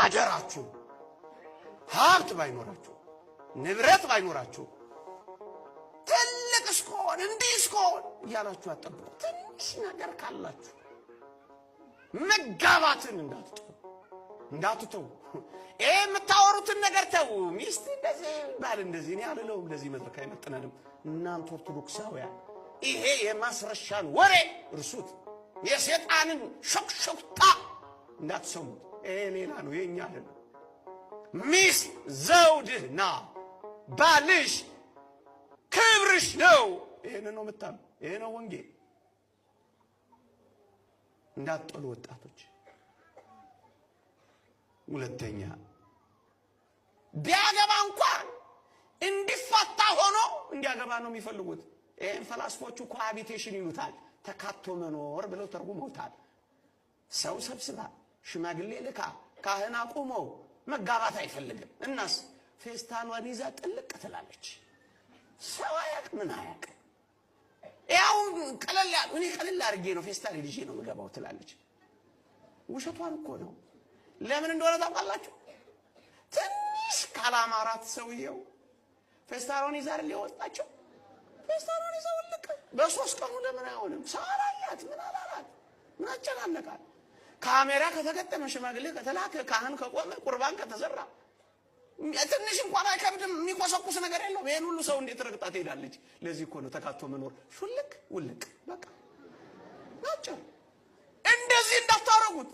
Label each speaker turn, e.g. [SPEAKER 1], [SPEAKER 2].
[SPEAKER 1] አደራችሁ ሀብት ባይኖራችሁ ንብረት ባይኖራችሁ ትልቅ እስኮን እንዲህ እስኮን እያላችሁ አጠብቁ። ትንሽ ነገር ካላችሁ መጋባትን እንዳትተው። የምታወሩትን ነገር ተው። ሚስት እንደዚህ ባል እንደዚህ እኔ አልለውም። እንደዚህ መድረክ አይመጥነንም። እናንተ ኦርቶዶክሳውያን ይሄ የማስረሻን ወሬ እርሱት። የሰይጣንን ሾክሾክታ እንዳትሰሙት። ይሄ ሌላ ነው፣ የኛ አይደለም። ሚስት ዘውድና ባልሽ ክብርሽ ነው። ይሄን ነው መጣም፣ ይሄ ነው ወንጌል። እንዳትጠሉ ወጣቶች። ሁለተኛ ቢያገባ እንኳን እንዲፈታ ሆኖ እንዲያገባ ነው የሚፈልጉት። ይሄን ፈላስፎቹ ኮሃቢቴሽን ይሉታል። ተካቶ መኖር ብለው ተርጉመውታል። ሰው ሰብስባ ሽማግሌ ልካ ካህን አቁመው መጋባት አይፈልግም። እናስ ፌስታሏን ይዛ ጥልቅ ትላለች። ሰው አያቅ ምን አያቅ። ያው እኔ ቀለል አድርጌ ነው ፌስታል ልጄ ነው መገባው ትላለች። ውሸቷን እኮ ነው። ለምን እንደሆነ ታውቃላችሁ? ትንሽ ካላማራት ሰውየው ፌስታሏን ይዛ አይደል የወጣችው። ፌስታሏን ይዛ ወልቀ በሶስት ቀኑ ለምን አይሆንም? ሳራያት ምን አላላት? ምን አጨናነቃት? ካሜራ ከተገጠመ ሽማግሌ ከተላከ ካህን ከቆመ ቁርባን ከተዘራ ትንሽ እንኳን አይከብድም። የሚቆሰቁስ ነገር የለውም። ይሄን ሁሉ ሰው እንዴት ረግጣ ትሄዳለች? ለዚህ እኮ ነው ተካቶ መኖር ሹልክ ውልቅ በቃ ናቸው። እንደዚህ እንዳታረጉት።